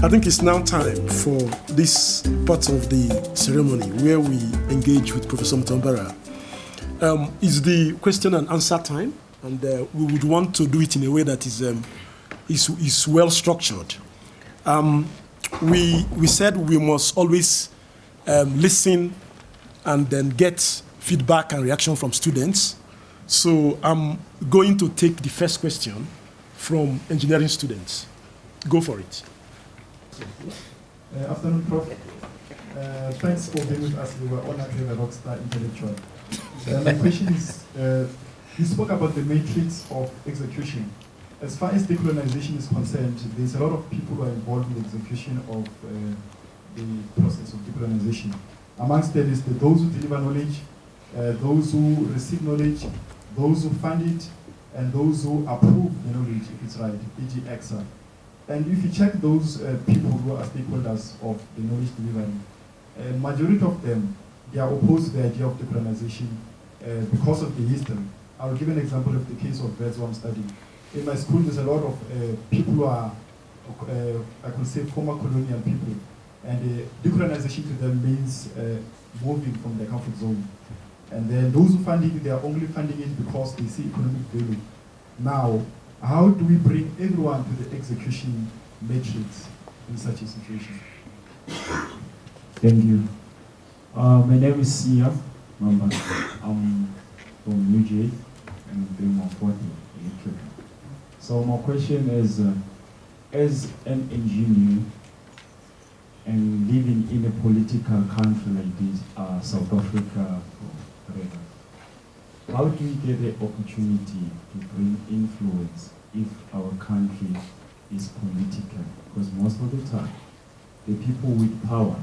I think it's now time for this part of the ceremony where we engage with Professor Mutambara. It's the question and answer time, and we would want to do it in a way that is well structured. We said we must always listen and then get feedback and reaction from students. So I'm going to take the first question from engineering students. Go for it. Afternoon, Prof. Thanks for being with us. We were honored to have a rockstar intellectual. My question is, you spoke about the matrix of execution. As far as decolonization is concerned, there's a lot of people who are involved in the execution of the process of decolonization. Amongst them is those who deliver knowledge, those who receive knowledge, those who fund it, and those who approve the knowledge, if it's right, e.g. EXA. And if you check those people who are stakeholders of the knowledge delivery, majority of them, they are opposed to the idea of decolonization because of the history. I'll give an example of the case of birds who I'm studying. In my school, there's a lot of people who are, I could say, former colonial people. And decolonization to them means moving from their comfort zone. And then those who fund it, they are only funding it because they see economic value. Now, how do we bring everyone to the execution matrix in such a situation? Thank you. My name is Sia Mamba. I'm from UJ and doing my 40 electrical. So my question is, as an engineer and living in a political country like this, South Africa, whatever, how do we get the opportunity to bring influence if our country is political? Because most of the time, the people with power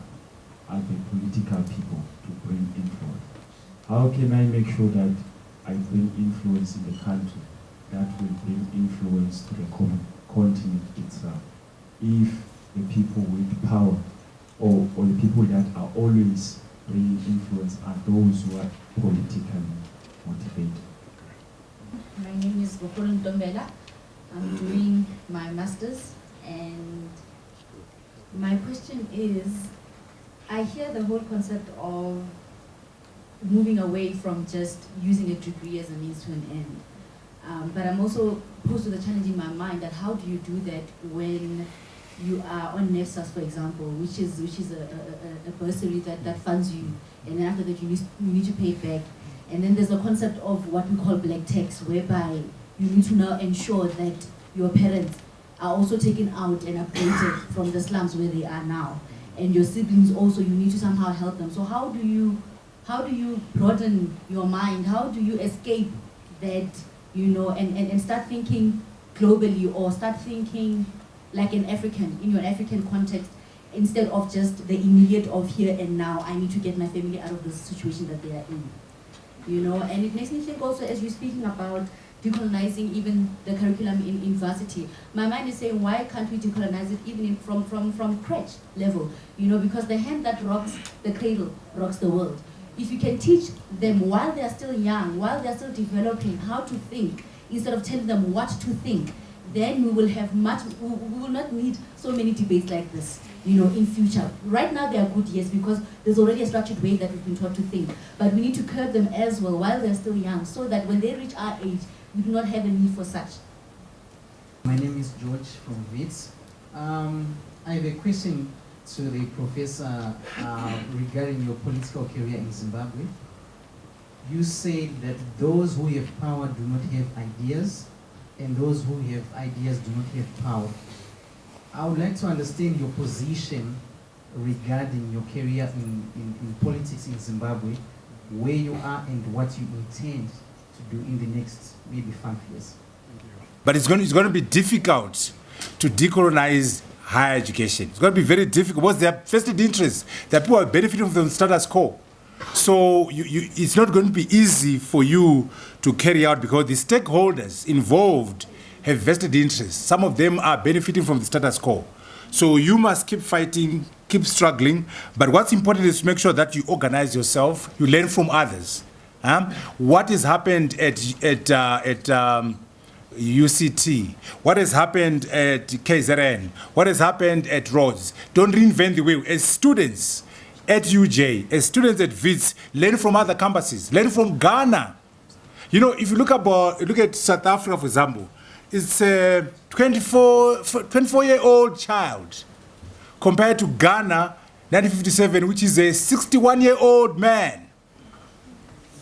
are the political people to bring influence. How can I make sure that I bring influence in the country that will bring influence to the continent itself? If the people with power or the people that are always bringing influence are those who are politically motivated. My name is Mutambara. I'm doing my master's, and my question is, I hear the whole concept of moving away from just using a degree as a means to an end. But I'm also posed to the challenge in my mind that how do you do that when you are on NEFSAS, for example, which is a bursary that funds you, and then after that you need to pay it back. And then there's a concept of what we call black tax, whereby you need to now ensure that your parents are also taken out and updated from the slums where they are now. And your siblings also, you need to somehow help them. So how do you broaden your mind? How do you escape that, and start thinking globally, or start thinking like an African, in your African context, instead of just the immediate of here and now, I need to get my family out of the situation that they are in. And it makes me think also, as you're speaking about decolonizing even the curriculum in university, my mind is saying, why can't we decolonize it even from crèche level? Because the hand that rocks the cradle rocks the world. If you can teach them while they're still young, while they're still developing, how to think, instead of telling them what to think, then we will have we will not need so many debates like this, in future. Right now they are good, yes, because there's already a structured way that we've been taught to think. But we need to curb them as well while they're still young, so that when they reach our age, we do not have a need for such. My name is George from WITS. I have a question to the professor regarding your political career in Zimbabwe. You said that those who have power do not have ideas, and those who have ideas do not have power. I would like to understand your position regarding your career in politics in Zimbabwe, where you are and what you intend to do in the next maybe 5 years. But it's going to be difficult to decolonize higher education. It's going to be very difficult because there are vested interests. There are people who are benefiting from the status quo. So it's not going to be easy for you to carry out because the stakeholders involved have vested interests. Some of them are benefiting from the status quo. So you must keep fighting, keep struggling. But what's important is to make sure that you organize yourself, you learn from others. What has happened at UCT, what has happened at KZN, what has happened at Rhodes. Don't reinvent the wheel. As students at UJ, as students at WITS, learn from other campuses, learn from Ghana. You know, if you look at South Africa, for example, it's a 24-year-old child compared to Ghana, 1957, which is a 61-year-old man.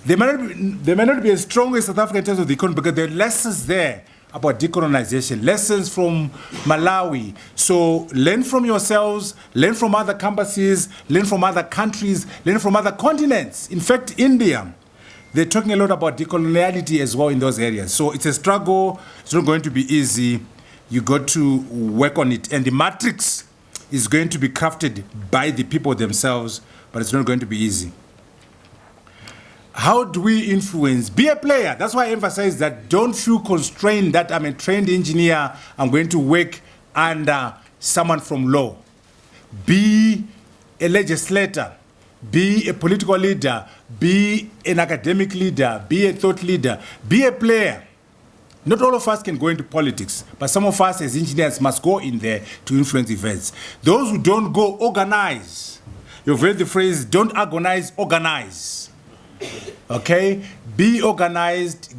They may not be as strong as South Africa in terms of the economy, because there are lessons there about decolonization, lessons from Malawi. So learn from yourselves, learn from other campuses, learn from other countries, learn from other continents. In fact, India, they're talking a lot about decoloniality as well in those areas. So it's a struggle. It's not going to be easy. You got to work on it. And the matrix is going to be crafted by the people themselves, but it's not going to be easy. How do we influence? Be a player. That's why I emphasize that don't feel constrained that I'm a trained engineer, I'm going to work under someone from law. Be a legislator. Be a political leader. Be an academic leader. Be a thought leader. Be a player. Not all of us can go into politics, but some of us as engineers must go in there to influence events. Those who don't go, organize. You've heard the phrase, don't agonize, organize. Okay? Be organized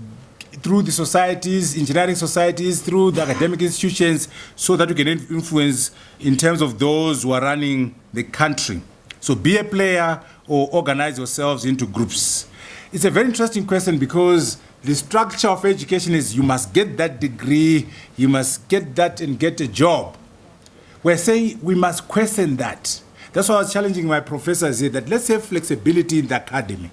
through the societies, engineering societies, through the academic institutions, so that you can influence in terms of those who are running the country. So be a player or organize yourselves into groups. It's a very interesting question, because the structure of education is you must get that degree, you must get that and get a job. We're saying we must question that. That's why I was challenging my professors here, that let's have flexibility in the academy.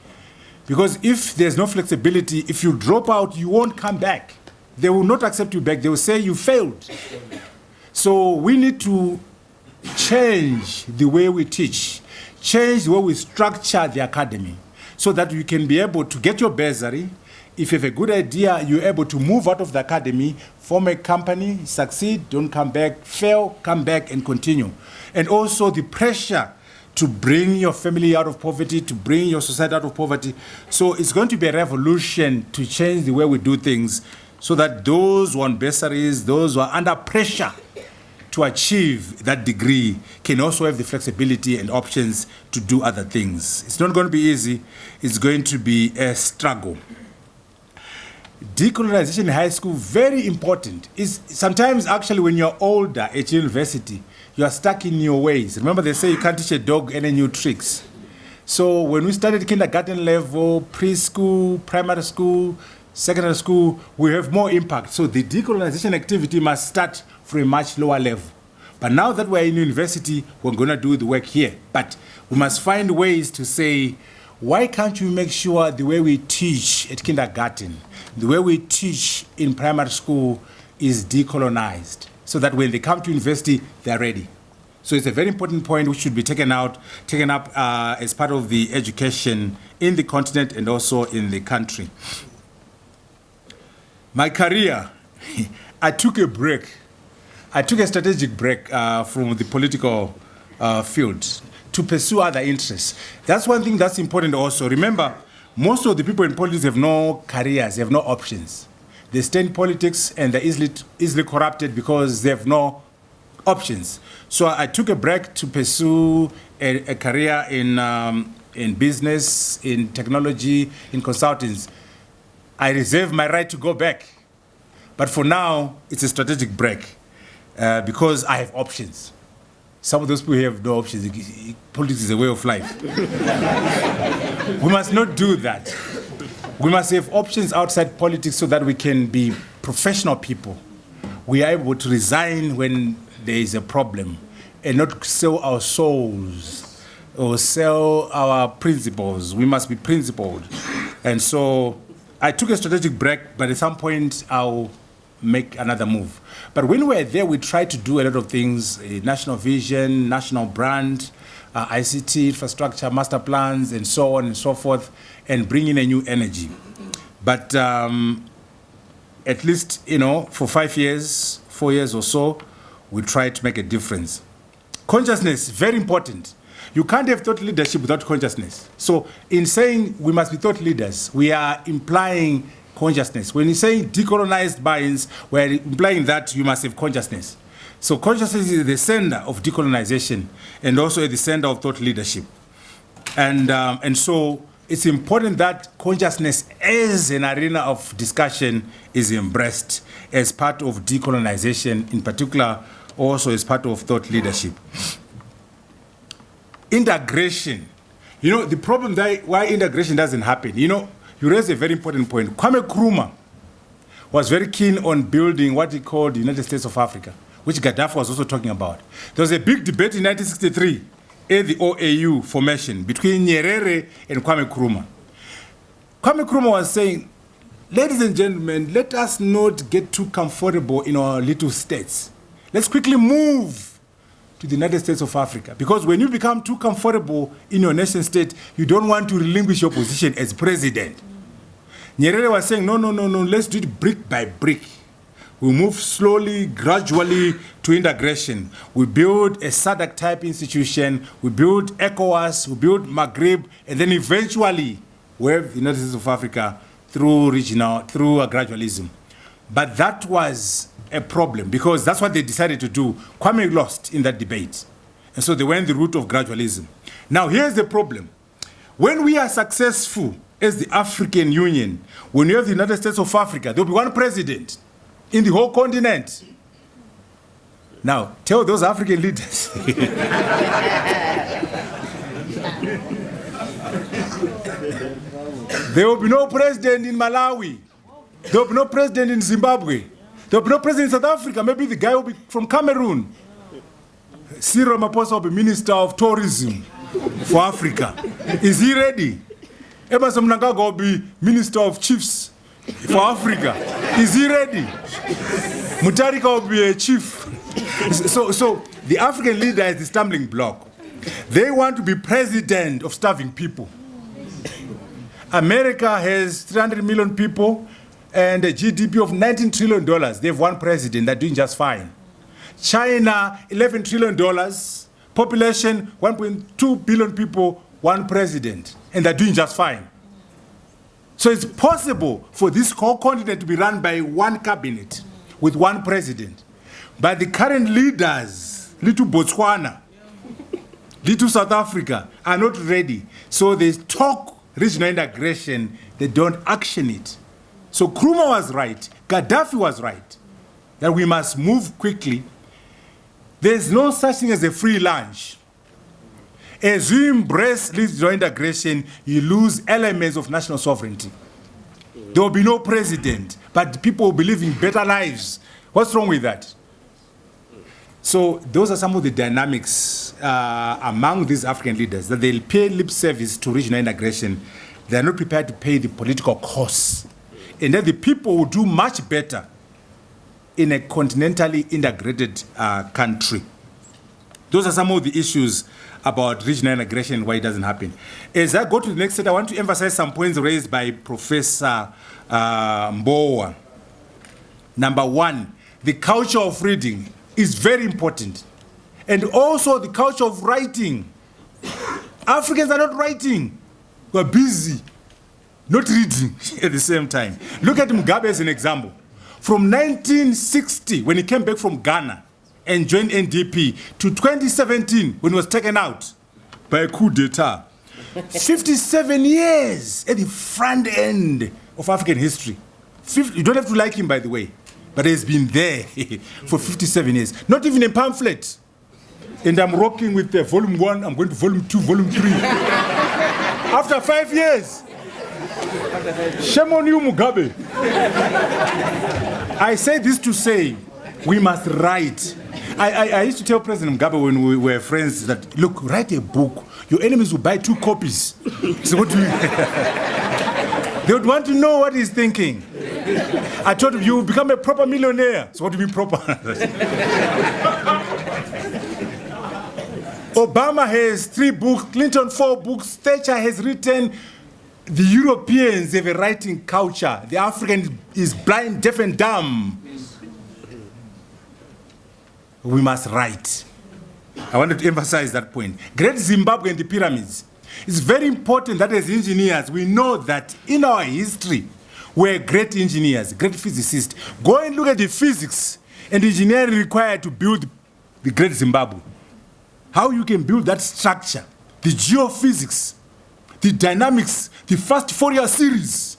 Because if there's no flexibility, if you drop out, you won't come back. They will not accept you back. They will say you failed. So we need to change the way we teach, change the way we structure the academy, so that you can be able to get your bursary. If you have a good idea, you're able to move out of the academy, form a company, succeed, don't come back, fail, come back and continue. And also the pressure to bring your family out of poverty, to bring your society out of poverty. So it's going to be a revolution to change the way we do things, so that those who want bursaries, those who are under pressure to achieve that degree, can also have the flexibility and options to do other things. It's not going to be easy. It's going to be a struggle. Decolonization in high school, very important. Is sometimes actually when you're older at university, you are stuck in your ways. Remember, they say you can't teach a dog any new tricks. So when we started kindergarten level, preschool, primary school, secondary school, we have more impact. So the decolonization activity must start from a much lower level. But now that we're in university, we're going to do the work here. But we must find ways to say, why can't you make sure the way we teach at kindergarten, the way we teach in primary school is decolonized, so that when they come to university, they're ready. So it's a very important point which should be taken up as part of the education in the continent and also in the country. My career, I took a break. I took a strategic break from the political field to pursue other interests. That's one thing that's important also. Remember, most of the people in politics have no careers, they have no options. They stay in politics and they're easily corrupted because they have no options. So I took a break to pursue a career in business, in technology, in consultants. I reserve my right to go back. But for now, it's a strategic break because I have options. Some of those people have no options. Politics is a way of life. We must not do that. We must have options outside politics so that we can be professional people. We are able to resign when there is a problem and not sell our souls or sell our principles. We must be principled. And so I took a strategic break, but at some point I'll make another move. But when we're there, we try to do a lot of things, national vision, national brand, ICT, infrastructure, master plans, and so on and so forth, and bring in a new energy. But at least, for 5 years, 4 years or so, we try to make a difference. Consciousness, very important. You can't have thought leadership without consciousness. So in saying we must be thought leaders, we are implying consciousness. When you say decolonized minds, we're implying that you must have consciousness. So consciousness is the center of decolonization and also at the center of thought leadership. And so it's important that consciousness as an arena of discussion is embraced as part of decolonization, in particular also as part of thought leadership. Integration. You know, the problem that why integration doesn't happen, you know, you raise a very important point. Kwame Nkrumah was very keen on building what he called the United States of Africa, which Gaddafi was also talking about. There was a big debate in 1963 at the OAU formation between Nyerere and Kwame Nkrumah. Kwame Nkrumah was saying, ladies and gentlemen, let us not get too comfortable in our little states. Let's quickly move to the United States of Africa. Because when you become too comfortable in your nation state, you don't want to relinquish your position as president. Nyerere was saying, no, let's do it brick by brick. We move slowly, gradually to integration. We build a SADC type institution, we build ECOWAS, we build Maghreb, and then eventually we have the United States of Africa through gradualism. But that was a problem because that's what they decided to do. Kwame lost in that debate. And so they went the route of gradualism. Now here's the problem. When we are successful as the African Union, when you have the United States of Africa, there'll be one president in the whole continent. Now, tell those African leaders. There will be no president in Malawi. There will be no president in Zimbabwe. There will be no president in South Africa. Maybe the guy will be from Cameroon. Cyril Ramaphosa will be Minister of Tourism for Africa. Is he ready? Emerson Mnangagwa will be Minister of Chiefs for Africa. Is he ready? Mutharika will be a chief. So the African leader is the stumbling block. They want to be president of starving people. America has 300 million people and a GDP of $19 trillion. They have one president, they're doing just fine. China, $11 trillion, population 1.2 billion people, one president, and they're doing just fine. So it's possible for this whole continent to be run by one cabinet with one president. But the current leaders, little Botswana, little South Africa, are not ready. So they talk regional integration, they don't action it. So Nkrumah was right, Gaddafi was right, that we must move quickly. There's no such thing as a free lunch. As you embrace regional integration, you lose elements of national sovereignty. There will be no president, but people will be living better lives. What's wrong with that? So those are some of the dynamics among these African leaders, that they'll pay lip service to regional integration. They're not prepared to pay the political costs. And then the people will do much better in a continentally integrated country. Those are some of the issues about regional integration and why it doesn't happen. As I go to the next set, I want to emphasize some points raised by Professor Mbowa. Number one, the culture of reading is very important. And also the culture of writing. Africans are not writing. We're busy, not reading at the same time. Look at Mugabe as an example. From 1960, when he came back from Ghana and joined NDP, to 2017, when he was taken out by a coup d'etat. 57 years at the front end of African history. You don't have to like him, by the way, but he's been there for 57 years. Not even a pamphlet. And I'm rocking with volume 1, I'm going to volume 2, volume 3. After 5 years. Shame on you, Mugabe. I say this to say, we must write. I used to tell President Mugabe when we were friends that, look, write a book. Your enemies will buy 2 copies. So what do you... They would want to know what he's thinking. I told him, you will become a proper millionaire. So what do you mean proper? Obama has 3 books, Clinton 4 books, Thatcher has written. The Europeans have a writing culture. The African is blind, deaf, and dumb. We must write. I wanted to emphasize that point. Great Zimbabwe and the pyramids. It's very important that as engineers, we know that in our history, were great engineers, great physicists. Go and look at the physics and engineering required to build the great Zimbabwe. How you can build that structure, the geophysics, the dynamics, the fast Fourier series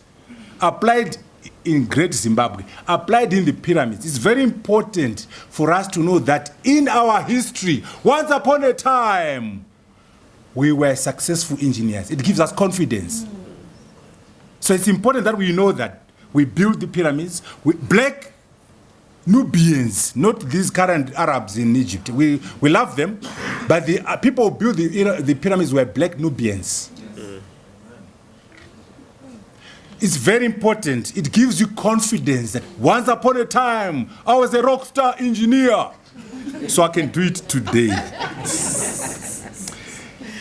applied in great Zimbabwe, applied in the pyramids. It's very important for us to know that in our history, once upon a time, we were successful engineers. It gives us confidence. So it's important that we know that we built the pyramids with black Nubians, not these current Arabs in Egypt. We love them, but the people who built the pyramids were black Nubians. It's very important. It gives you confidence that once upon a time, I was a rock star engineer, so I can do it today.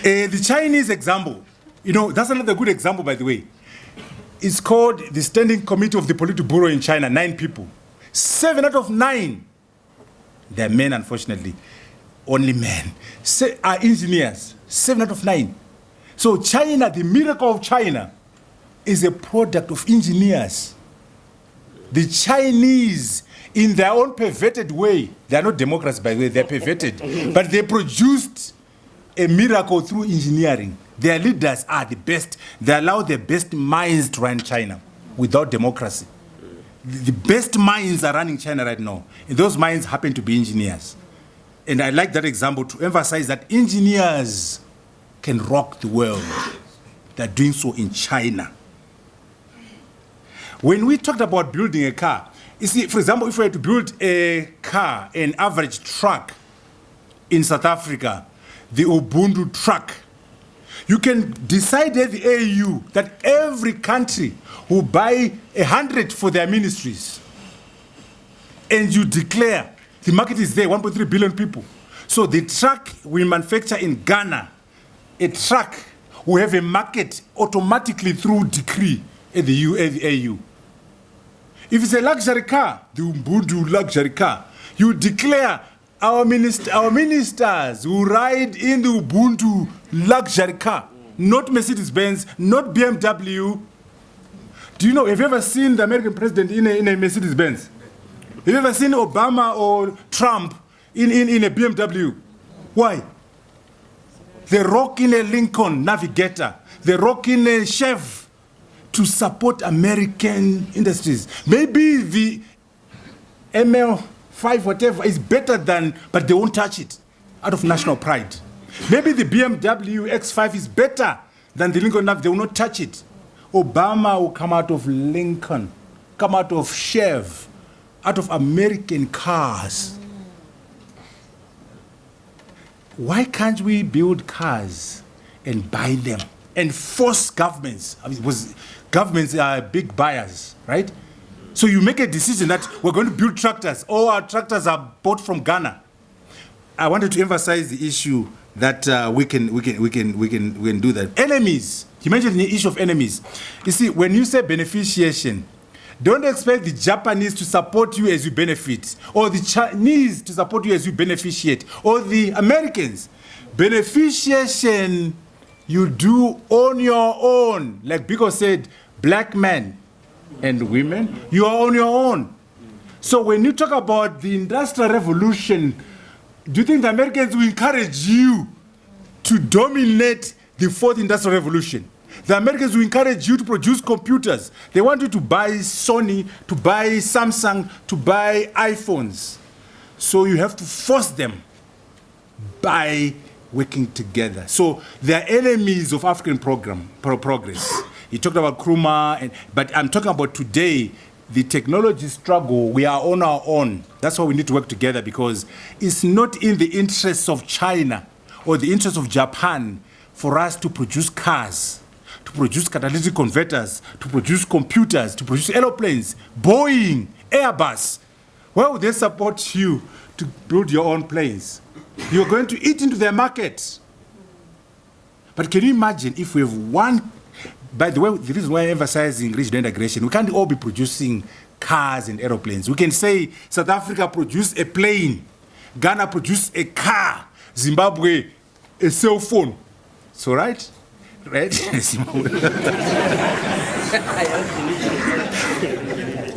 The Chinese example, that's another good example, by the way. It's called the Standing Committee of the Politburo in China, 9 people. 7 out of 9, they're men, unfortunately, only men, are engineers. 7 out of 9. So China, the miracle of China, is a product of engineers. The Chinese, in their own perverted way, they are not democrats, by the way, they're perverted, but they produced a miracle through engineering. Their leaders are the best. They allow the best minds to run China without democracy. The best minds are running China right now, and those minds happen to be engineers. And I like that example to emphasize that engineers can rock the world. They're doing so in China. When we talked about building a car, you see, for example, if we were to build a car, an average truck in South Africa, the Ubuntu truck, you can decide at the AU that every country will buy 100 for their ministries. And you declare, the market is there, 1.3 billion people. So the truck we manufacture in Ghana, a truck will have a market automatically through decree at the AU. If it's a luxury car, the Ubuntu luxury car, you declare our ministers will ride in the Ubuntu luxury car, not Mercedes-Benz, not BMW. Do you know, have you ever seen the American president in a Mercedes-Benz? Have you ever seen Obama or Trump in a BMW? Why? They rock in a Lincoln Navigator. They rock in a Chevy to support American industries. Maybe the ML5, whatever, is better than, but they won't touch it out of national pride. Maybe the BMW X5 is better than the Lincoln Navigator. They will not touch it. Obama will come out of Lincoln, come out of Chevy, out of American cars. Why can't we build cars and buy them and force governments? Governments are big buyers, right? So you make a decision that we're going to build tractors. All our tractors are bought from Ghana. I wanted to emphasize the issue that we can do that. Enemies. You mentioned the issue of enemies. You see, when you say beneficiation, don't expect the Japanese to support you as you benefit, or the Chinese to support you as you beneficiate, or the Americans. Beneficiation you do on your own. Like Biko said, black men and women, you are on your own. So when you talk about the Industrial Revolution, do you think the Americans will encourage you to dominate the fourth Industrial Revolution? The Americans will encourage you to produce computers. They want you to buy Sony, to buy Samsung, to buy iPhones. So you have to force them by working together. So they are enemies of African progress. You talked about Nkrumah, but I'm talking about today, the technology struggle. We are on our own. That's why we need to work together, because it's not in the interests of China or the interests of Japan for us to produce cars, to produce catalytic converters, to produce computers, to produce aeroplanes, Boeing, Airbus. Why would they support you to build your own planes? You're going to eat into their market. But can you imagine if we have one? By the way, the reason why I emphasize regional integration, we can't all be producing cars and aeroplanes. We can say South Africa produced a plane, Ghana produced a car, Zimbabwe a cell phone. So right?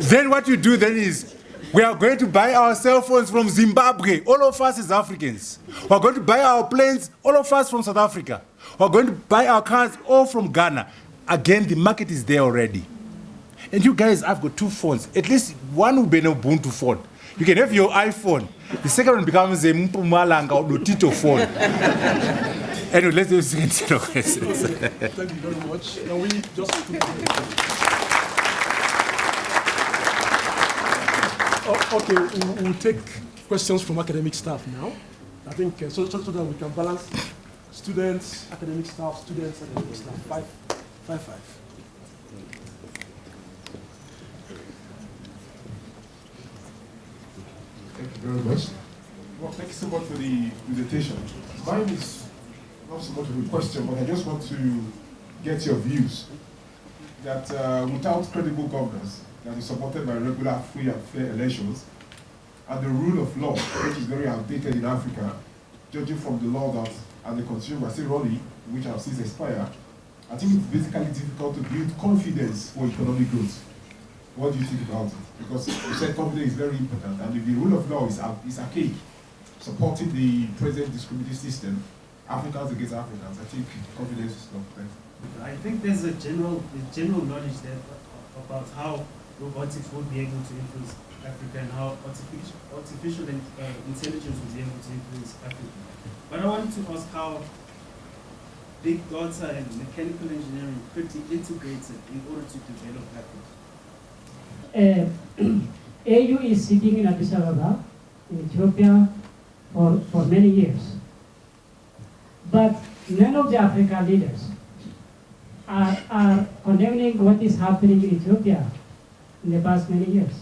Then what you do then is, we are going to buy our cell phones from Zimbabwe, all of us as Africans. We are going to buy our planes, all of us from South Africa. We are going to buy our cars all from Ghana. Again, the market is there already. And you guys, I've got 2 phones. At least one will be an Ubuntu phone. You can have your iPhone. The second one becomes a Mpumalanga or Lotito phone. Anyway, let's do the second set of questions. Thank you very much. Can we just... Okay, we'll take questions from academic staff now. I think so that we can balance students, academic staff, academic staff. 5-5. Thank you very much. Well, thank you so much for the presentation. Mine is not so much of a question, but I just want to get your views that without credible governance that is supported by regular, free and fair elections, and the rule of law, which is very outdated in Africa, judging from the law that and the constitution we're still running, which have since expired, I think it's basically difficult to build confidence for economic growth. What do you think about it? Because you said confidence is very important, and if the rule of law is archaic, supporting the present discriminative system, Africans against Africans, I think confidence is not there. I think there's a general knowledge there about how robotics would be able to influence Africa and how artificial intelligence would be able to influence Africa. But I wanted to ask how big data and mechanical engineering could be integrated in order to develop Africa. AU is sitting in Addis Ababa, in Ethiopia, for many years. But none of the African leaders are condemning what is happening in Ethiopia in the past many years.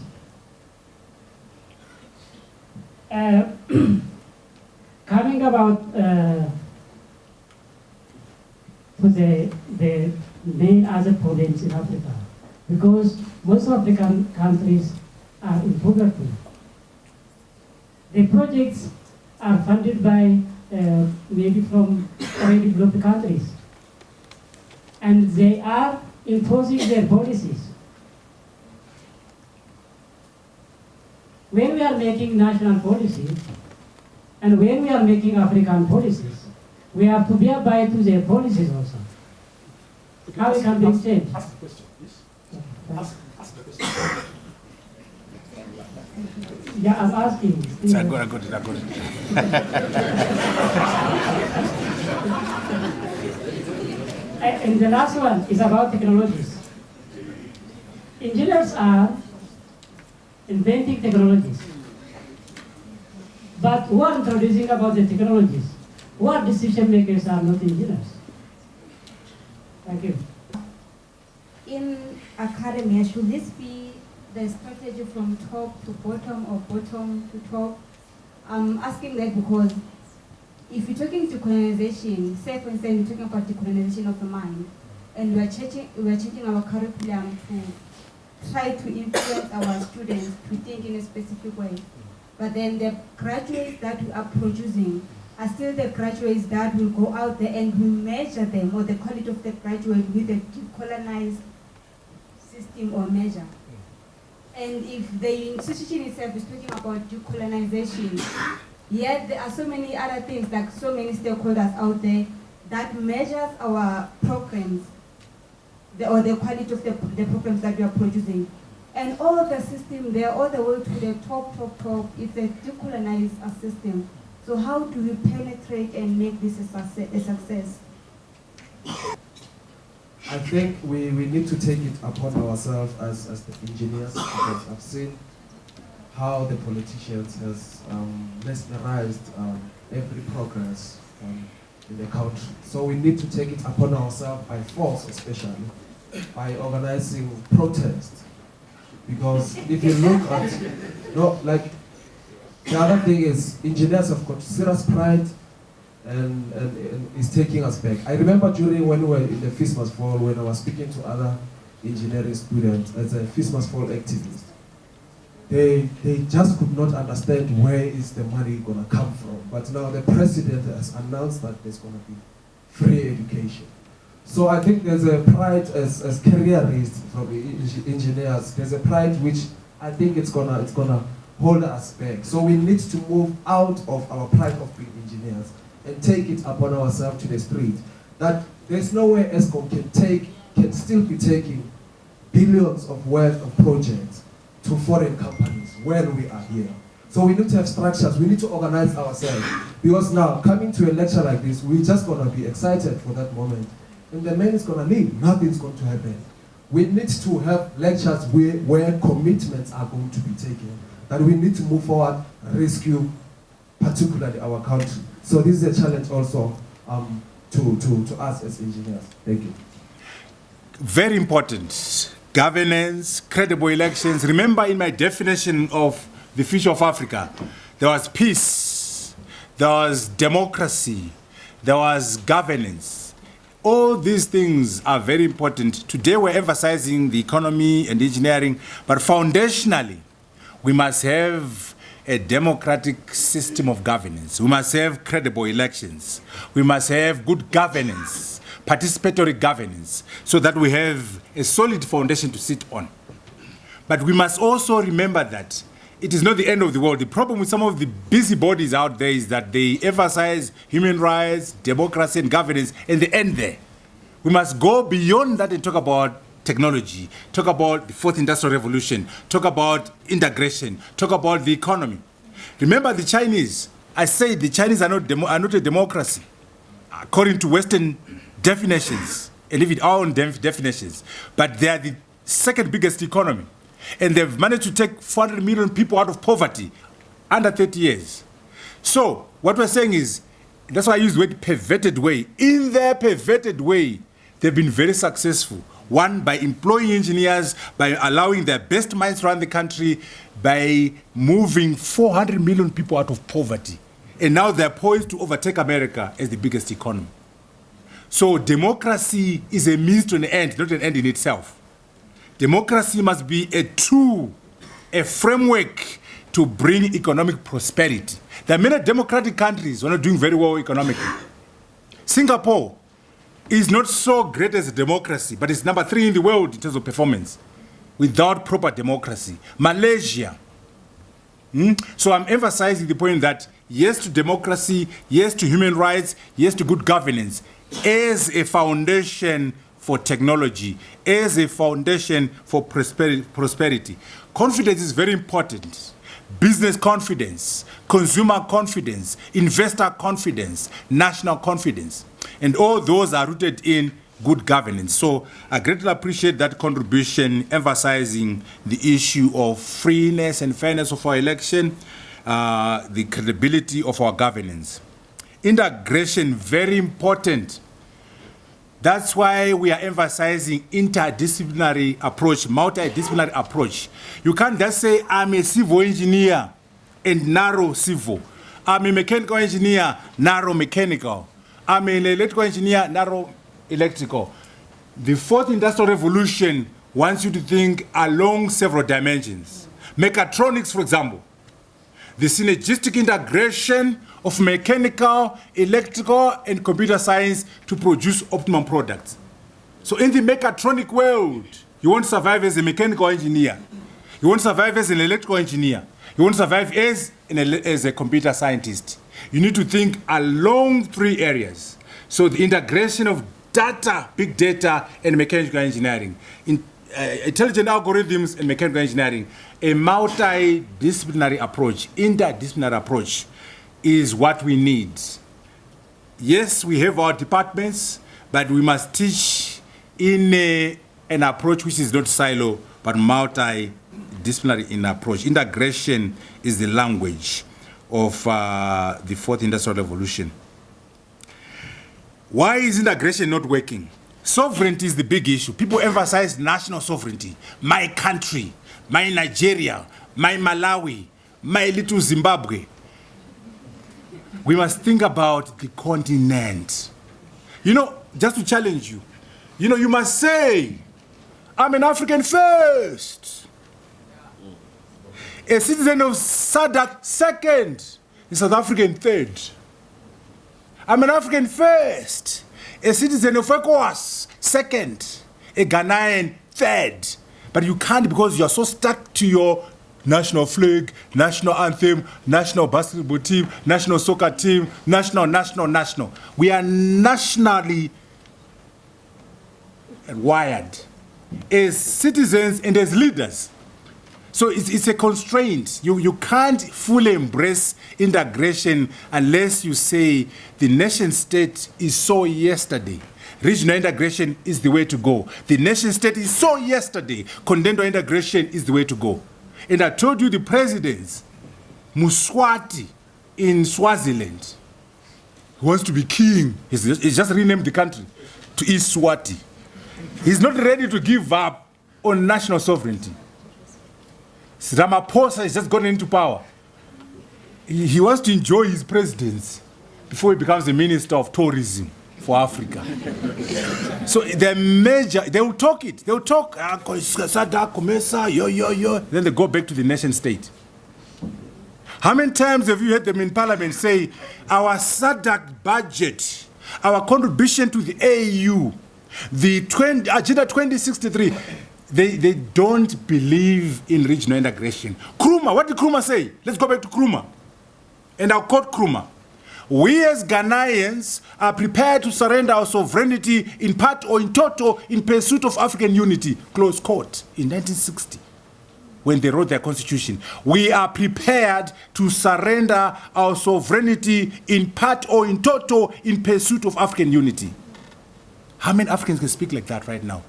Coming about to the main other problems in Africa, because most African countries are in poverty. The projects are funded by maybe from already developed countries, and they are imposing their policies. When we are making national policies, and when we are making African policies, we have to be abide to their policies also. Okay, How we can bring change? Ask the question, please. Ask the question. Yeah, I'm asking. I got it. And the last one is about technologies. Engineers are inventing technologies. But who are introducing about the technologies? Who are decision makers are not engineers? Thank you. In academia, should this be the strategy from top to bottom or bottom to top? I'm asking that because if you're talking decolonization, say for instance, you're talking about decolonization of the mind, and we're changing our curriculum to try to influence our students to think in a specific way. But then the graduates that we are producing are still the graduates that will go out there and will measure them or the quality of the graduate with a decolonized system or measure. And if the institution itself is talking about decolonization, yet there are so many other things, like so many stakeholders out there that measures our programs, or the quality of the programs that we are producing. And all of the system there, all the way to the top, it's a decolonized system. So how do we penetrate and make this a success? I think we need to take it upon ourselves as the engineers, because I've seen how the politicians has mesmerized every progress in the country. So we need to take it upon ourselves by force, especially by organizing protests. Because if you look at, the other thing is engineers have got serious pride and is taking us back. I remember during when we were in the Feast Must Fall, when I was speaking to other engineering students as a Feast Must Fall activist, they just could not understand where is the money going to come from. But now the president has announced that there's going to be free education. So I think there's a pride as careerists from engineers. There's a pride which I think it's gonna hold us back. So we need to move out of our pride of being engineers and take it upon ourselves to the street. That there's no way ESCOM can still be taking billions of worth of projects to foreign companies when we are here. So we need to have structures, we need to organize ourselves. Because now, coming to a lecture like this, we're just gonna be excited for that moment. And the man is gonna leave, nothing's going to happen. We need to have lectures where commitments are going to be taken. That we need to move forward, rescue, particularly our country. So this is a challenge also to us as engineers. Thank you. Very important. Governance, credible elections. Remember in my definition of the future of Africa, there was peace, there was democracy, there was governance. All these things are very important. Today we're emphasizing the economy and engineering, but foundationally, we must have a democratic system of governance. We must have credible elections. We must have good governance, participatory governance, so that we have a solid foundation to sit on. But we must also remember that it is not the end of the world. The problem with some of the busybodies out there is that they emphasize human rights, democracy, and governance, and they end there. We must go beyond that and talk about technology, talk about the fourth industrial revolution, talk about integration, talk about the economy. Remember the Chinese. I say the Chinese are not a democracy, according to Western definitions, and even our own definitions. But they are the second biggest economy. And they've managed to take 400 million people out of poverty under 30 years. So what we're saying is, that's why I use the word perverted way. In their perverted way, they've been very successful. One, by employing engineers, by allowing their best minds around the country, by moving 400 million people out of poverty. And now they're poised to overtake America as the biggest economy. So democracy is a means to an end, not an end in itself. Democracy must be a tool, a framework to bring economic prosperity. There are many democratic countries who are not doing very well economically. Singapore is not so great as a democracy, but it's number 3 in the world in terms of performance without proper democracy. Malaysia. So I'm emphasizing the point that yes to democracy, yes to human rights, yes to good governance as a foundation for technology, as a foundation for prosperity. Confidence is very important. Business confidence, consumer confidence, investor confidence, national confidence. And all those are rooted in good governance. So I greatly appreciate that contribution, emphasizing the issue of freeness and fairness of our election, the credibility of our governance. Integration, very important. That's why we are emphasizing interdisciplinary approach, multidisciplinary approach. You can't just say, I'm a civil engineer and narrow civil. I'm a mechanical engineer, narrow mechanical. I'm an electrical engineer, narrow electrical. The fourth industrial revolution wants you to think along several dimensions. Mechatronics, for example. The synergistic integration of mechanical, electrical, and computer science to produce optimum products. So in the mechatronic world, you won't survive as a mechanical engineer. You won't survive as an electrical engineer. You won't survive as a computer scientist. You need to think along 3 areas. So the integration of data, big data, and mechanical engineering. Intelligent algorithms and mechanical engineering. A multidisciplinary approach, interdisciplinary approach, is what we need. Yes, we have our departments, but we must teach in an approach which is not silo, but multidisciplinary in approach. Integration is the language of the fourth industrial revolution. Why is integration not working? Sovereignty is the big issue. People emphasize national sovereignty. My country, my Nigeria, my Malawi, my little Zimbabwe. We must think about the continent. You know, just to challenge you, you must say, I'm an African first. A citizen of SADC second, a South African third. I'm an African first. A citizen of ECOWAS second, a Ghanaian third. But you can't because you're so stuck to your national flag, national anthem, national basketball team, national soccer team, national. We are nationally wired as citizens and as leaders. So it's a constraint. You can't fully embrace integration unless you say the nation state is so yesterday. Regional integration is the way to go. The nation state is so yesterday. Continental integration is the way to go. And I told you the president, Muswati in Swaziland, who wants to be king. He's just renamed the country to Iswati. He's not ready to give up on national sovereignty. Ramaphosa has just gotten into power. He wants to enjoy his presidency before he becomes the minister of tourism for Africa. So they will talk it. They will talk, then they go back to the nation state. How many times have you heard them in parliament say, our SADC budget, our contribution to the AU, the Agenda 2063, they don't believe in regional integration. Nkrumah, what did Nkrumah say? Let's go back to Nkrumah. And I'll quote Nkrumah. We as Ghanaians are prepared to surrender our sovereignty in part or in total in pursuit of African unity. Close quote. In 1960, when they wrote their constitution. We are prepared to surrender our sovereignty in part or in total in pursuit of African unity. How many Africans can speak like that right now?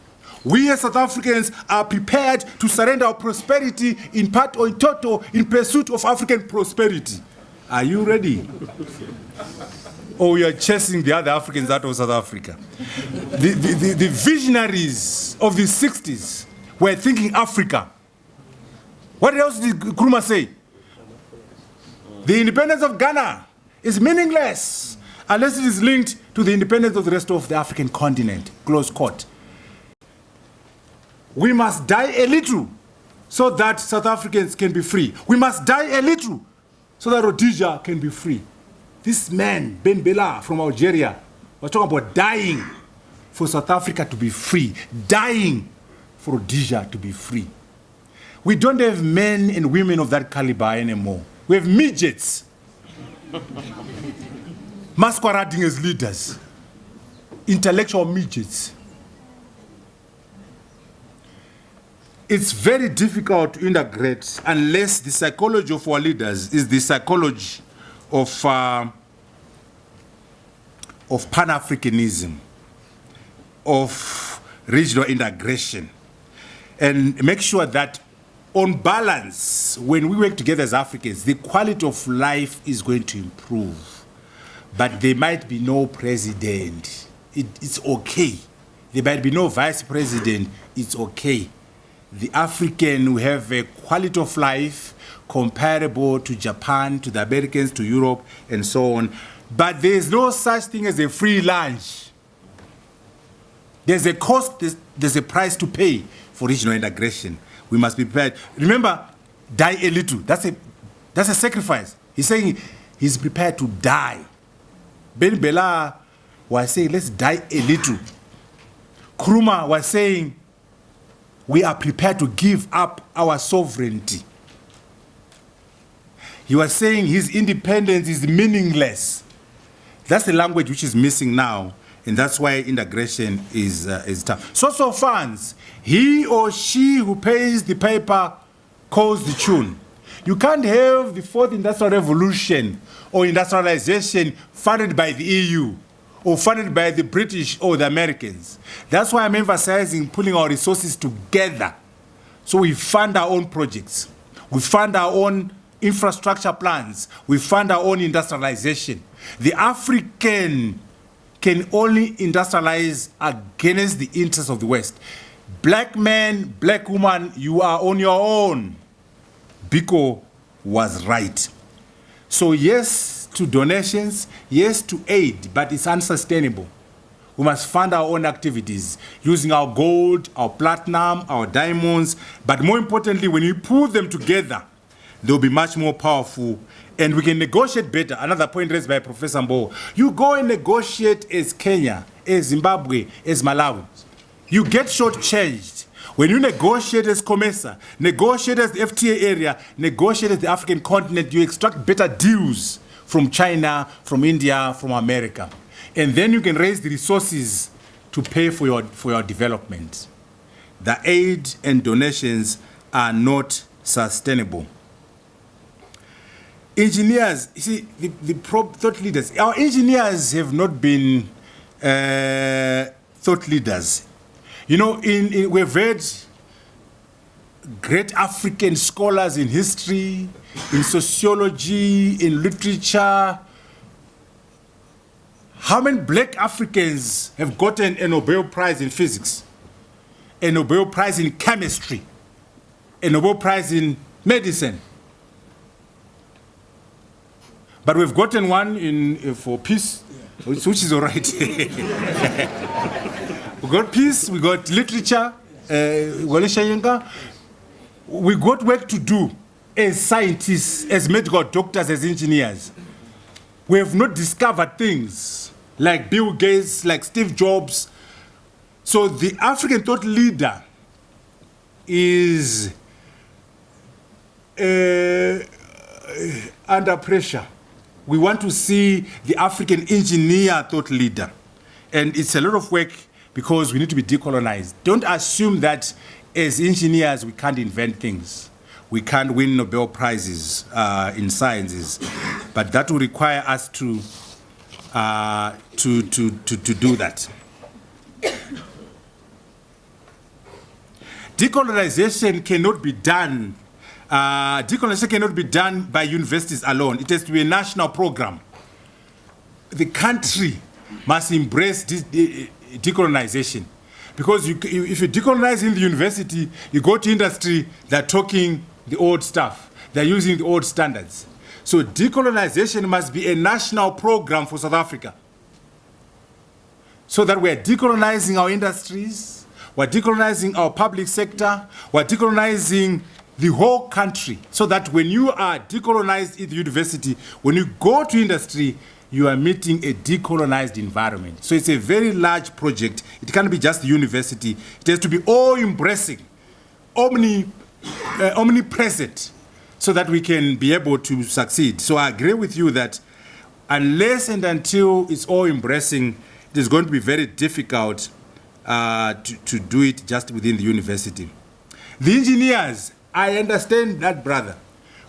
We as South Africans are prepared to surrender our prosperity in part or in total in pursuit of African prosperity. Are you ready? Or you are chasing the other Africans out of South Africa? The visionaries of the 60s were thinking Africa. What else did Nkrumah say? The independence of Ghana is meaningless unless it is linked to the independence of the rest of the African continent. Close quote. We must die a little so that South Africans can be free. We must die a little so that Rhodesia can be free. This man, Ben Bella from Algeria, was talking about dying for South Africa to be free, dying for Rhodesia to be free. We don't have men and women of that caliber anymore. We have midgets masquerading as leaders, intellectual midgets. It's very difficult to integrate unless the psychology of our leaders is the psychology of Pan-Africanism, of regional integration, and make sure that on balance, when we work together as Africans, the quality of life is going to improve. But there might be no president. It's okay. There might be no vice president. It's okay. The African will have a quality of life comparable to Japan, to the Americans, to Europe, and so on. But there's no such thing as a free lunch. There's a cost, there's a price to pay for regional integration. We must be prepared. Remember, die a little. That's a sacrifice. He's saying he's prepared to die. Ben Bella was saying, let's die a little. Nkrumah was saying, we are prepared to give up our sovereignty. He was saying his independence is meaningless. That's the language which is missing now, and that's why integration is tough. Source of funds, he or she who pays the paper calls the tune. You can't have the fourth industrial revolution or industrialization funded by the EU or funded by the British or the Americans. That's why I'm emphasizing pulling our resources together. So we fund our own projects. We fund our own infrastructure plans. We fund our own industrialization. The African can only industrialize against the interests of the West. Black man, black woman, you are on your own. Biko was right. So yes to donations, yes to aid, but it's unsustainable. We must fund our own activities using our gold, our platinum, our diamonds, but more importantly, when we put them together, they'll be much more powerful and we can negotiate better. Another point raised by Professor Mbo. You go and negotiate as Kenya, as Zimbabwe, as Malawi. You get shortchanged. When you negotiate as COMESA, negotiate as the FTA area, negotiate as the African continent, you extract better deals from China, from India, from America. And then you can raise the resources to pay for your development. The aid and donations are not sustainable. Engineers, you see, the thought leaders, our engineers have not been thought leaders. You know, we've had great African scholars in history, in sociology, in literature. How many black Africans have gotten a Nobel Prize in physics, a Nobel Prize in chemistry, a Nobel Prize in medicine? But we've gotten one for peace, which is all right. We got peace, we got literature, we got work to do as scientists, as medical doctors, as engineers. We have not discovered things like Bill Gates, like Steve Jobs. So the African thought leader is under pressure. We want to see the African engineer thought leader. And it's a lot of work because we need to be decolonized. Don't assume that as engineers we can't invent things. We can't win Nobel Prizes in sciences. But that will require us to do that. Decolonization cannot be done. Decolonization cannot be done by universities alone. It has to be a national program. The country must embrace decolonization. Because if you decolonize in the university, you go to industry, they're talking the old stuff. They're using the old standards. So decolonization must be a national program for South Africa. So that we're decolonizing our industries, we're decolonizing our public sector, we're decolonizing the whole country. So that when you are decolonized in the university, when you go to industry, you are meeting a decolonized environment. So it's a very large project. It can't be just the university. It has to be all-embracing, omnipresent, so that we can be able to succeed. So I agree with you that unless and until it's all-embracing, it is going to be very difficult to do it just within the university. The engineers, I understand that, brother.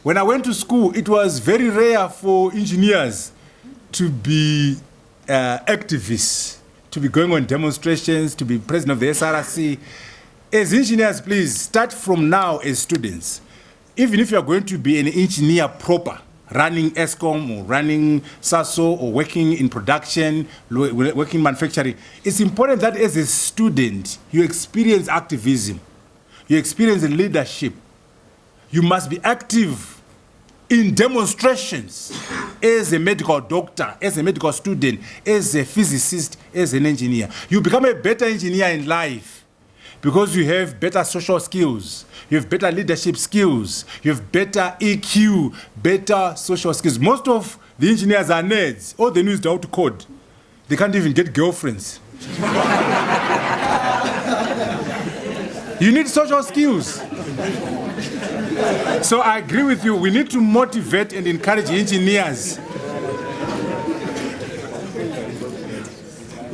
When I went to school, it was very rare for engineers to be activists, to be going on demonstrations, to be president of the SRC. As engineers, please, start from now as students. Even if you are going to be an engineer proper, running ESCOM or running SASO or working in production, working in manufacturing, it's important that as a student, you experience activism, you experience leadership. You must be active in demonstrations as a medical doctor, as a medical student, as a physicist, as an engineer. You become a better engineer in life because you have better social skills, you have better leadership skills, you have better EQ, better social skills. Most of the engineers are nerds. All they know is how to code. They can't even get girlfriends. You need social skills. So I agree with you. We need to motivate and encourage engineers.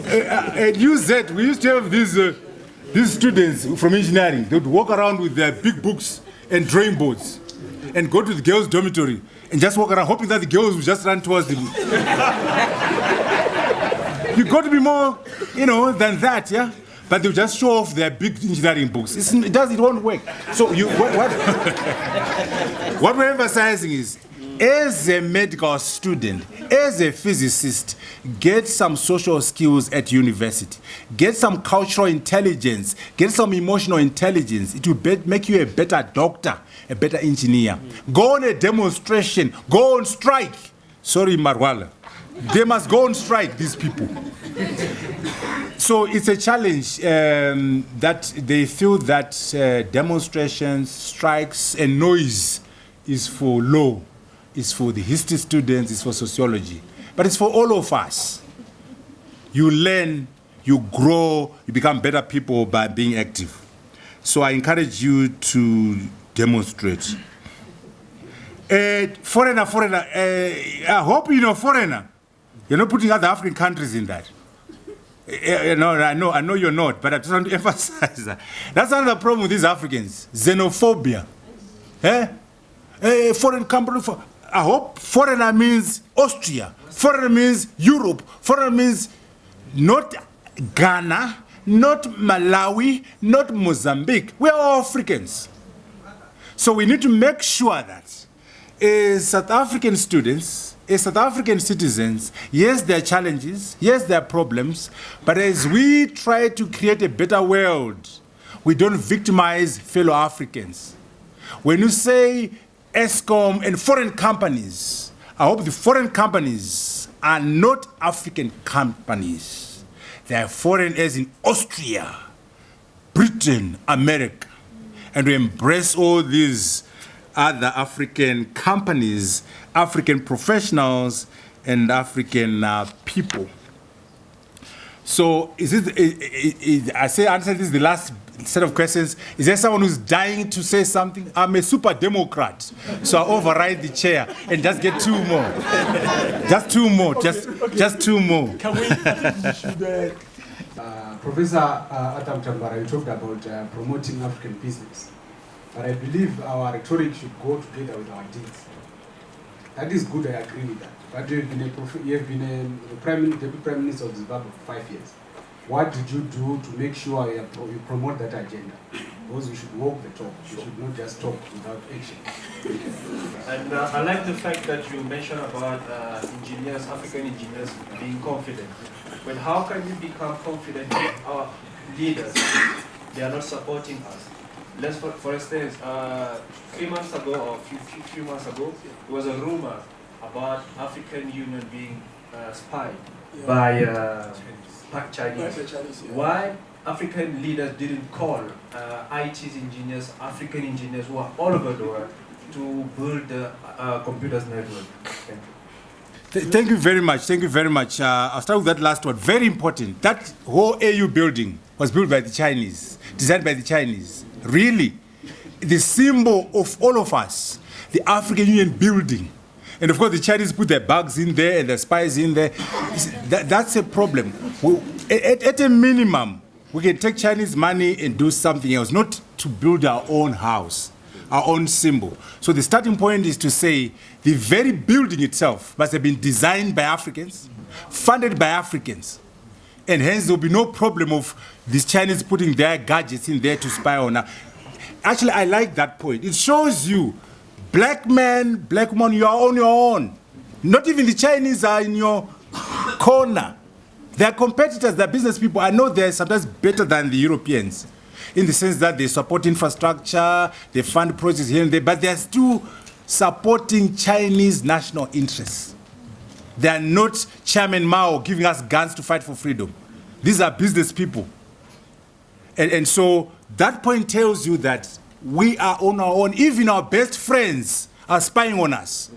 At UZ, we used to have these students from engineering. They would walk around with their big books and drawing boards and go to the girls' dormitory and just walk around hoping that the girls would just run towards them. You got to be more, than that, yeah? But they'll just show off their big engineering books. It won't work. So what we're emphasizing is, as a medical student, as a physicist, get some social skills at university. Get some cultural intelligence. Get some emotional intelligence. It will make you a better doctor, a better engineer. Go on a demonstration. Go on strike. Sorry, Marwala. They must go on strike, these people. So it's a challenge that they feel that demonstrations, strikes, and noise is for law, is for the history students, is for sociology. But it's for all of us. You learn, you grow, you become better people by being active. So I encourage you to demonstrate. Foreigner, I hope you know foreigner. You're not putting other African countries in that. No, I know you're not, but I just want to emphasize that. That's another problem with these Africans, xenophobia. Foreign company, I hope foreigner means Austria, foreigner means Europe, foreigner means not Ghana, not Malawi, not Mozambique. We're all Africans. So we need to make sure that as South African students, as South African citizens, yes, there are challenges, yes, there are problems, but as we try to create a better world, we don't victimize fellow Africans. When you say ESCOM and foreign companies, I hope the foreign companies are not African companies. They are foreign as in Austria, Britain, America. And we embrace all these other African companies, African professionals, and African people. So I say answer this is the last set of questions. Is there someone who's dying to say something? I'm a super Democrat, so I override the chair and just get two more. Just two more, just two more. Can we, I think we should... Professor Arthur Mutambara, you talked about promoting African business. But I believe our rhetoric should go together with our deeds. That is good, I agree with that. But you have been the Deputy Prime Minister of Zimbabwe for 5 years. What did you do to make sure you promote that agenda? Because we should walk the talk. We should not just talk without action. And I like the fact that you mentioned about engineers, African engineers being confident. But how can we become confident if our leaders, they are not supporting us? Let's, for instance, 3 months ago or few months ago, there was a rumor about African Union being spied by Chinese. Why African leaders didn't call IT engineers, African engineers who are all over the world to build the computers network? Thank you. Thank you very much. Thank you very much. I'll start with that last one. Very important. That whole AU building was built by the Chinese, designed by the Chinese. Really, the symbol of all of us, the African Union building. And of course, the Chinese put their bugs in there and their spies in there. That's a problem. At a minimum, we can take Chinese money and do something else, not to build our own house, our own symbol. So the starting point is to say the very building itself must have been designed by Africans, funded by Africans. And hence there will be no problem of these Chinese putting their gadgets in there to spy on us. Actually, I like that point. It shows you, black man, black woman, you are on your own. Not even the Chinese are in your corner. Their competitors, their business people, I know they're sometimes better than the Europeans in the sense that they support infrastructure, they fund projects here and there, but they're still supporting Chinese national interests. They are not Chairman Mao giving us guns to fight for freedom. These are business people. And so that point tells you that we are on our own. Even our best friends are spying on us.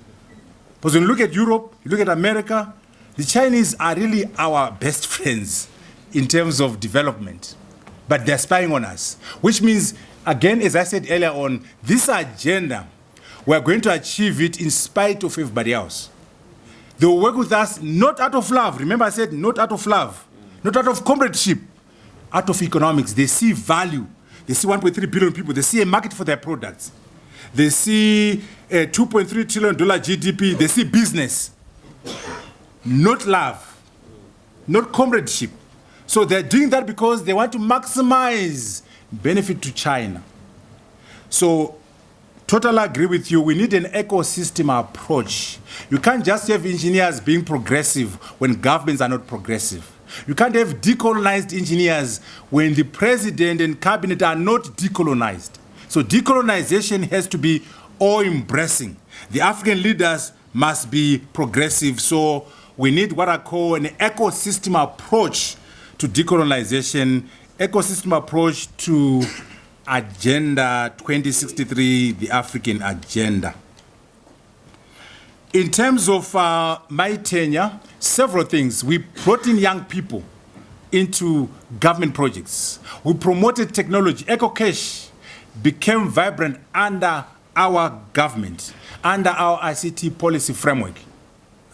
Because when you look at Europe, you look at America, the Chinese are really our best friends in terms of development. But they're spying on us. Which means, again, as I said earlier on, this agenda, we're going to achieve it in spite of everybody else. They will work with us not out of love. Remember I said not out of love, not out of comradeship, out of economics. They see value. They see 1.3 billion people. They see a market for their products. They see a $2.3 trillion GDP. They see business, not love, not comradeship. So they're doing that because they want to maximize benefit to China. So totally agree with you. We need an ecosystem approach. You can't just have engineers being progressive when governments are not progressive. You can't have decolonized engineers when the president and cabinet are not decolonized. So decolonization has to be all-embracing. The African leaders must be progressive. So we need what I call an ecosystem approach to decolonization, ecosystem approach to Agenda 2063, the African agenda. In terms of my tenure, several things. We brought in young people into government projects. We promoted technology. EcoCash became vibrant under our government, under our ICT policy framework.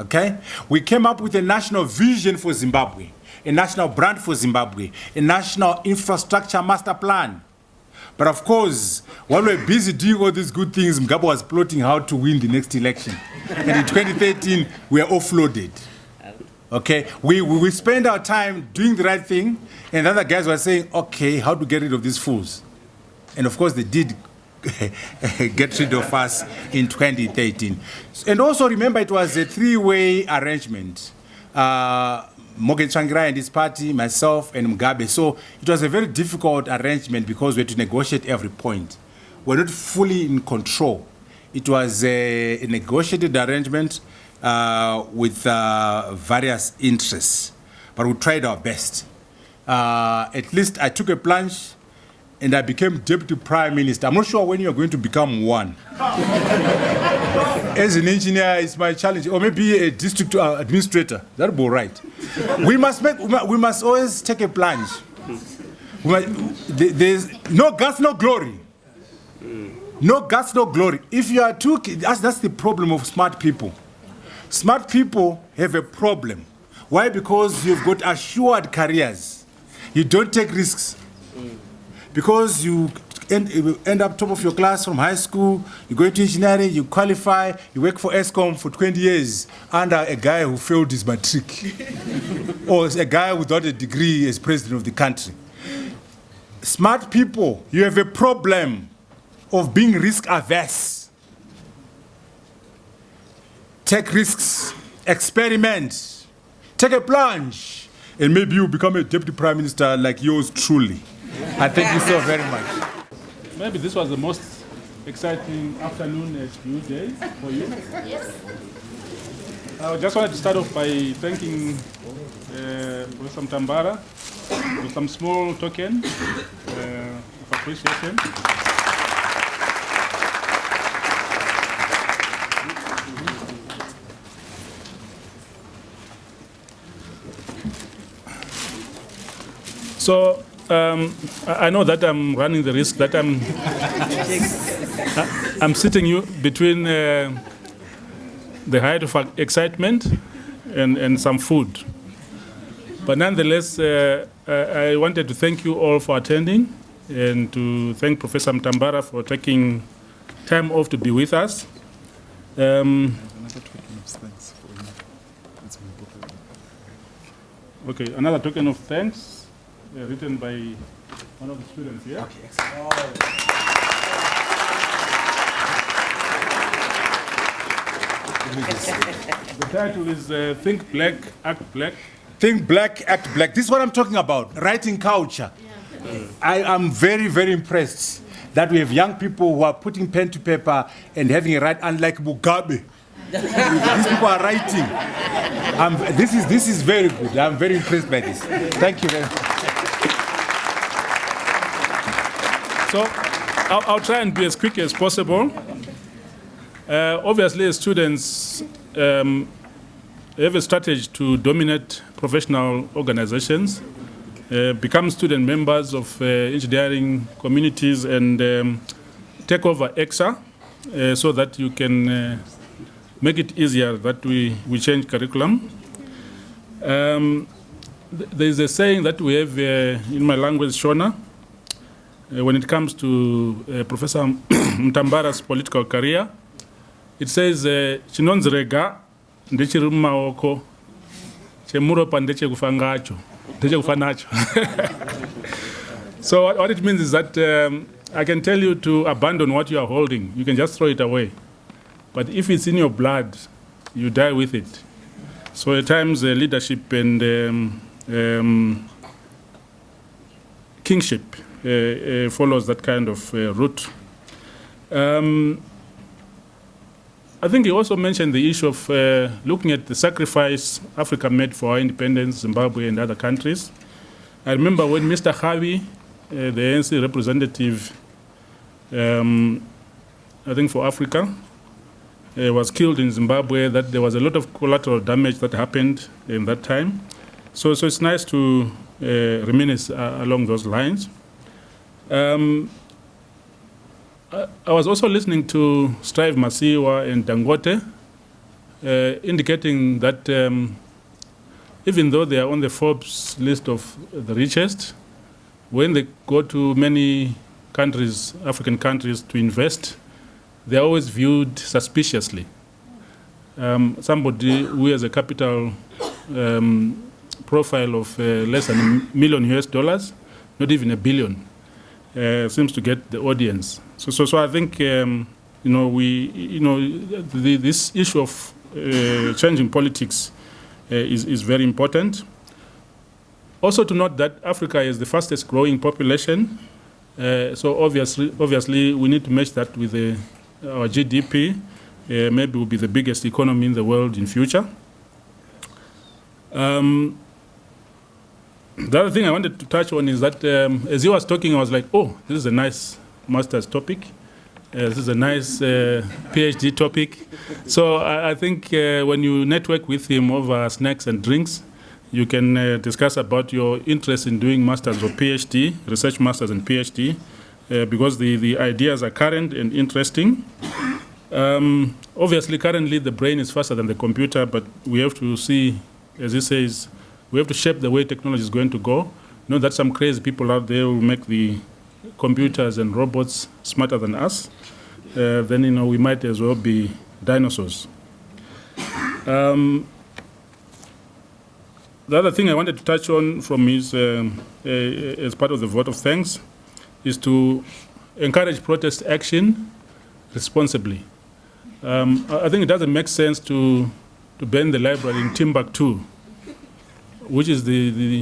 Okay? We came up with a national vision for Zimbabwe, a national brand for Zimbabwe, a national infrastructure master plan. But of course, while we were busy doing all these good things, Mugabe was plotting how to win the next election. And in 2013, we were offloaded. Okay, we spent our time doing the right thing, and the other guys were saying, okay, how to get rid of these fools? And of course, they did get rid of us in 2013. And also remember, it was a three-way arrangement. Morgan Tsvangirai and his party, myself, and Mugabe. So it was a very difficult arrangement because we had to negotiate every point. We're not fully in control. It was a negotiated arrangement with various interests, but we tried our best. At least I took a plunge and I became Deputy Prime Minister. I'm not sure when you're going to become one. As an engineer, it's my challenge, or maybe a district administrator. That'll be all right. We must always take a plunge. There's no guts, no glory. No guts, no glory. If you are too, that's the problem of smart people. Smart people have a problem. Why? Because you've got assured careers. You don't take risks. Because you end up top of your class from high school, you go into engineering, you qualify, you work for ESCOM for 20 years under a guy who failed his matric. Or a guy without a degree as president of the country. Smart people, you have a problem of being risk averse. Take risks, experiment, take a plunge, and maybe you become a deputy prime minister like yours truly. I thank you so very much. Maybe this was the most exciting afternoon at U Day for you. Yes. I just wanted to start off by thanking Professor Mutambara with some small token of appreciation. So I know that I'm running the risk that I'm sitting you between the height of excitement and some food. But nonetheless, I wanted to thank you all for attending and to thank Professor Mutambara for taking time off to be with us. Okay, another token of thanks. Written by one of the students here. Okay, excellent. The title is Think Black, Act Black. Think Black, Act Black. This is what I'm talking about, writing culture. Yeah. I am very, very impressed that we have young people who are putting pen to paper and having a write, unlike Mugabe. These people are writing. This is very good. I'm very impressed by this. Thank you very much. So I'll try and be as quick as possible. Obviously, as students have a strategy to dominate professional organizations, become student members of engineering communities, and take over EXA so that you can make it easier that we change curriculum. There's a saying that we have in my language, Shona, when it comes to Professor Mutambara's political career. It says, "Chinonzrega ndechiri mumaoko, chemuropa ndechekufa ngacho, ndechekufa nacho." So what it means is that I can tell you to abandon what you are holding. You can just throw it away. But if it's in your blood, you die with it. So at times leadership and kingship follows that kind of route. I think he also mentioned the issue of looking at the sacrifice Africa made for our independence, Zimbabwe and other countries. I remember when Mr. Havi, the ANC representative, I think for Africa, was killed in Zimbabwe, that there was a lot of collateral damage that happened in that time. So it's nice to reminisce along those lines. I was also listening to Strive Masiwa and Dangote, indicating that even though they are on the Forbes list of the richest, when they go to many countries, African countries, to invest, they are always viewed suspiciously. Somebody who has a capital profile of less than $1 million US, not even $1 billion, seems to get the audience. So I think this issue of changing politics is very important. Also to note that Africa is the fastest growing population, so obviously we need to match that with our GDP. Maybe we'll be the biggest economy in the world in future. The other thing I wanted to touch on is that as he was talking, I was like, oh, this is a nice master's topic. This is a nice PhD topic. So I think when you network with him over snacks and drinks, you can discuss about your interest in doing masters or PhD, research masters and PhD, because the ideas are current and interesting. Obviously, currently the brain is faster than the computer, but we have to see, as he says, we have to shape the way technology is going to go. Know that some crazy people out there will make the computers and robots smarter than us. Then we might as well be dinosaurs. The other thing I wanted to touch on from his, as part of the vote of thanks, is to encourage protest action responsibly. I think it doesn't make sense to ban the library in Timbuktu, which is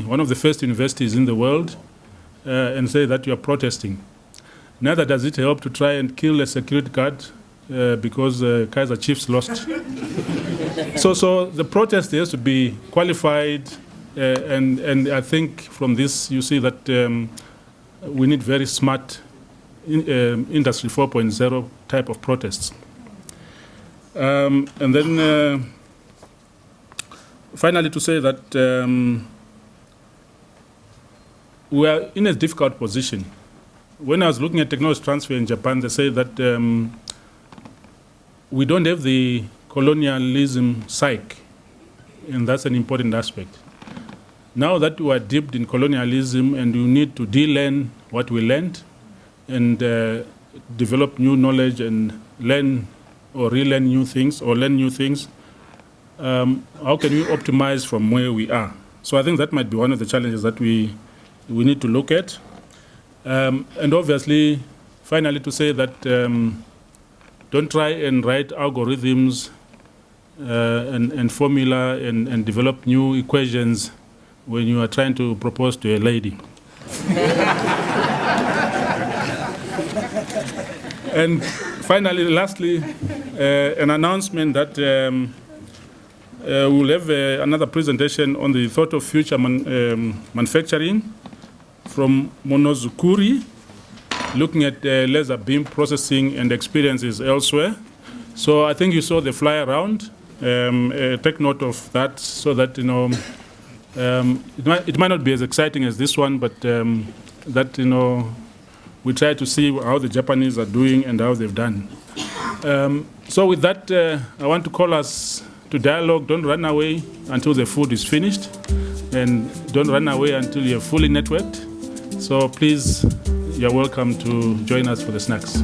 one of the first universities in the world, and say that you are protesting. Neither does it help to try and kill a security guard because Kaiser Chiefs lost. So the protest has to be qualified, and I think from this you see that we need very smart Industry 4.0 type of protests. And then finally to say that we are in a difficult position. When I was looking at technology transfer in Japan, they say that we don't have the colonialism psyche, and that's an important aspect. Now that we are dipped in colonialism and we need to de-learn what we learned and develop new knowledge and learn or relearn new things or learn new things, how can we optimize from where we are? So I think that might be one of the challenges that we need to look at. And obviously, finally to say that don't try and write algorithms and formula and develop new equations when you are trying to propose to a lady. And finally, lastly, an announcement that we'll have another presentation on the thought of future manufacturing from Monozukuri, looking at laser beam processing and experiences elsewhere. So I think you saw the fly around. Take note of that so that, it might not be as exciting as this one, but that, we try to see how the Japanese are doing and how they've done. So with that, I want to call us to dialogue. Don't run away until the food is finished, and don't run away until you're fully networked. So please, you're welcome to join us for the snacks.